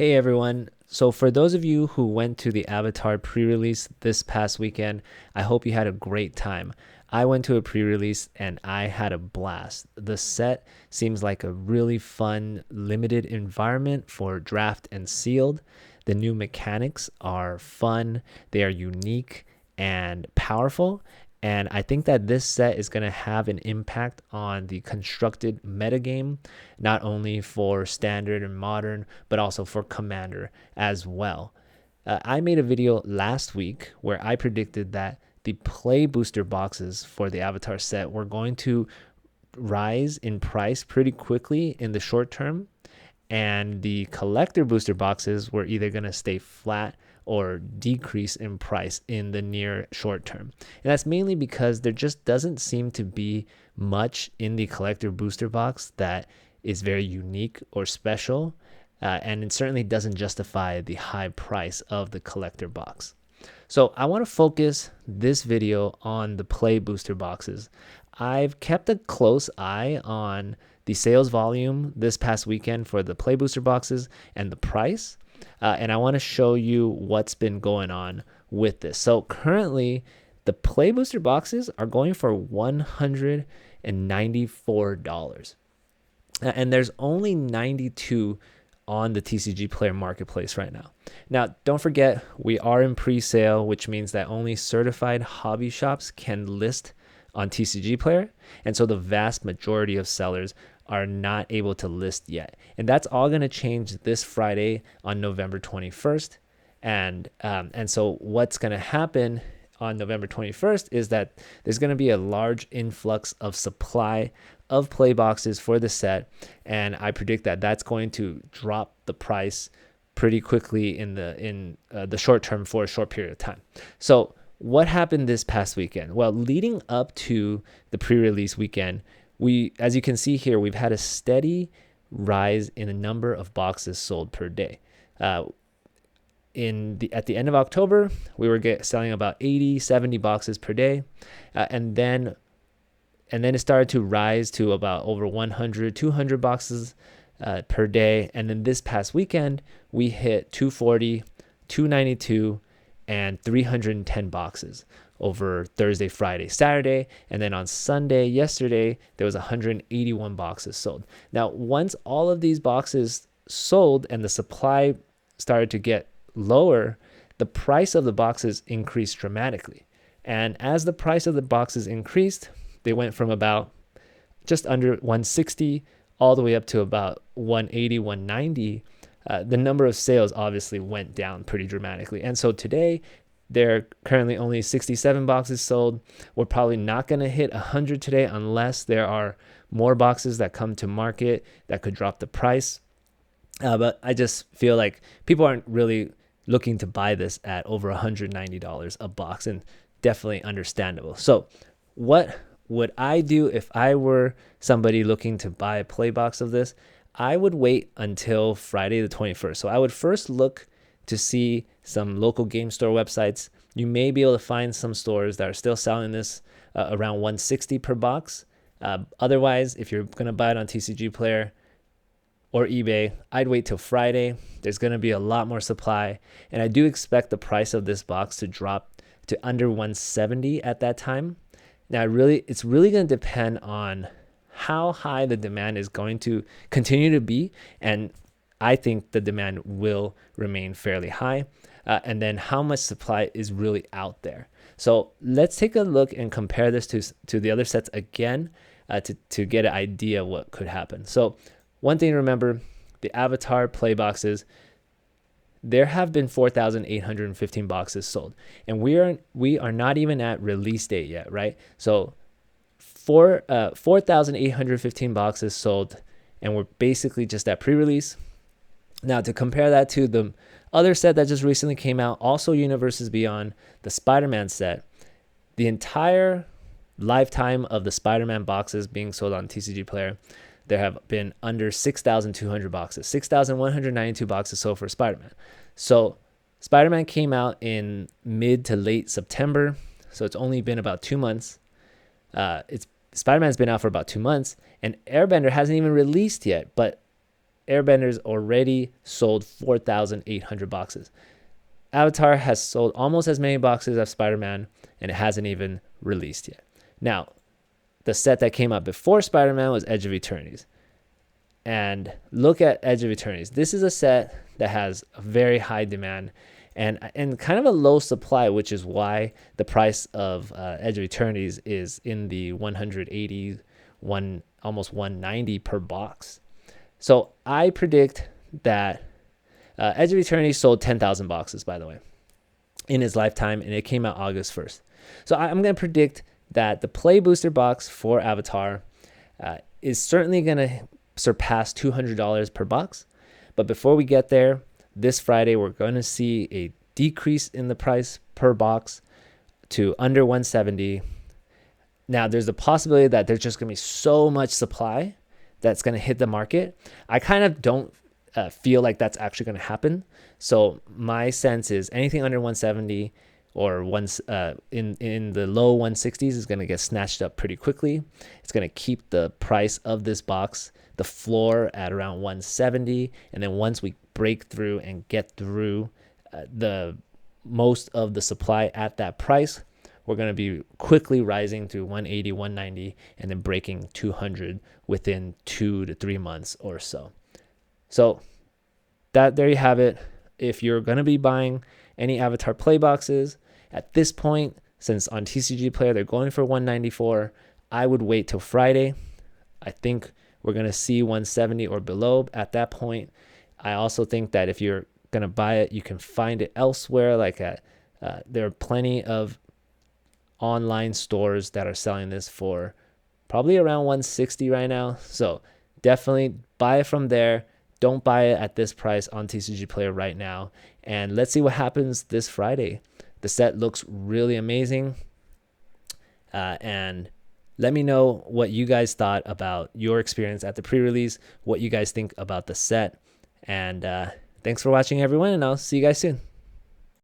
Hey everyone. So for those of you who went to the Avatar pre-release this past weekend, I hope you had a great time. I went to a pre-release and I had a blast. The set seems like a really fun, limited environment for draft and sealed. The new mechanics are fun, they are unique and powerful. And I think that this set is going to have an impact on the constructed metagame, not only for standard and modern, but also for commander as well. I made a video last week where I predicted that the play booster boxes for the Avatar set were going to rise in price pretty quickly in the short term, and the collector booster boxes were either going to stay flat or decrease in price in the near short term. And that's mainly because there just doesn't seem to be much in the collector booster box that is very unique or special, and it certainly doesn't justify the high price of the collector box. So I want to focus this video on the play booster boxes. I've kept a close eye on the sales volume this past weekend for the play booster boxes and the price. And I want to show you what's been going on with this. So currently, the play booster boxes are going for $194. And there's only 92 on the TCG Player Marketplace right now. Now, don't forget, we are in pre-sale, which means that only certified hobby shops can list on TCG Player. And so the vast majority of sellers are not able to list yet. And that's all going to change this Friday on November 21st. And so what's going to happen on November 21st is that there's going to be a large influx of supply of play boxes for the set. And I predict that that's going to drop the price pretty quickly in the short term for a short period of time. So what happened this past weekend? Well, leading up to the pre-release weekend, as you can see here, we've had a steady rise in the number of boxes sold per day. At the end of October, we were selling about 80, 70 boxes per day. And then it started to rise to about over 100, 200 boxes per day. And then this past weekend, we hit 240, 292, and 310 boxes over Thursday, Friday, Saturday. And then on Sunday, yesterday, there was 181 boxes sold. Now, once all of these boxes sold and the supply started to get lower, the price of the boxes increased dramatically. And as the price of the boxes increased, they went from about just under 160 all the way up to about 180, 190. The number of sales obviously went down pretty dramatically. And so today, there are currently only 67 boxes sold. We're probably not going to hit 100 today unless there are more boxes that come to market that could drop the price. But I just feel like people aren't really looking to buy this at over $190 a box, and definitely understandable. So what would I do if I were somebody looking to buy a play box of this? I would wait until Friday the 21st. So I would first look to see some local game store websites. You may be able to find some stores that are still selling this around 160 per box. Otherwise, if you're going to buy it on TCG Player or eBay, I'd wait till Friday. There's going to be a lot more supply, and I do expect the price of this box to drop to under 170 at that time. Now, it's really going to depend on how high the demand is going to continue to be, and I think the demand will remain fairly high, and then how much supply is really out there. So let's take a look and compare this to the other sets again to get an idea of what could happen. So one thing to remember, the Avatar play boxes, there have been 4,815 boxes sold, and we are not even at release date yet, right? So 4,815 boxes sold, and we're basically just at pre-release. Now, to compare that to the other set that just recently came out, also Universes Beyond, the Spider-Man set, the entire lifetime of the Spider-Man boxes being sold on TCG Player, there have been under 6,200 boxes, 6,192 boxes sold for Spider-Man. So Spider-Man came out in mid to late September, so it's only been about 2 months. Spider-Man's been out for about 2 months, and Airbender hasn't even released yet, but Airbender's already sold 4,800 boxes. Avatar has sold almost as many boxes as Spider-Man, and it hasn't even released yet. Now, the set that came out before Spider-Man was Edge of Eternities. And look at Edge of Eternities. This is a set that has a very high demand and kind of a low supply, which is why the price of Edge of Eternities is in the 180, almost 190 per box. So I predict that Edge of Eternity sold 10,000 boxes, by the way, in his lifetime, and it came out August 1st. So I'm going to predict that the Play Booster box for Avatar is certainly going to surpass $200 per box. But before we get there, this Friday, we're going to see a decrease in the price per box to under 170. Now, there's a possibility that there's just going to be so much supply that's going to hit the market. I kind of don't feel like that's actually going to happen. So my sense is anything under 170 or in the low 160s is going to get snatched up pretty quickly. It's going to keep the price of this box, the floor, at around 170. And then once we break through and get through the most of the supply at that price, we're going to be quickly rising to 180, 190, and then breaking 200 within 2 to 3 months or so. So there you have it. If you're going to be buying any Avatar play boxes at this point, since on TCG Player they're going for 194, I would wait till Friday. I think we're going to see 170 or below at that point. I also think that if you're going to buy it, you can find it elsewhere. There are plenty of online stores that are selling this for probably around 160 right now. So definitely buy it from there. Don't buy it at this price on TCG Player right now. And let's see what happens this Friday. The set looks really amazing. And let me know what you guys thought about your experience at the pre-release, what you guys think about the set. And thanks for watching, everyone, and I'll see you guys soon.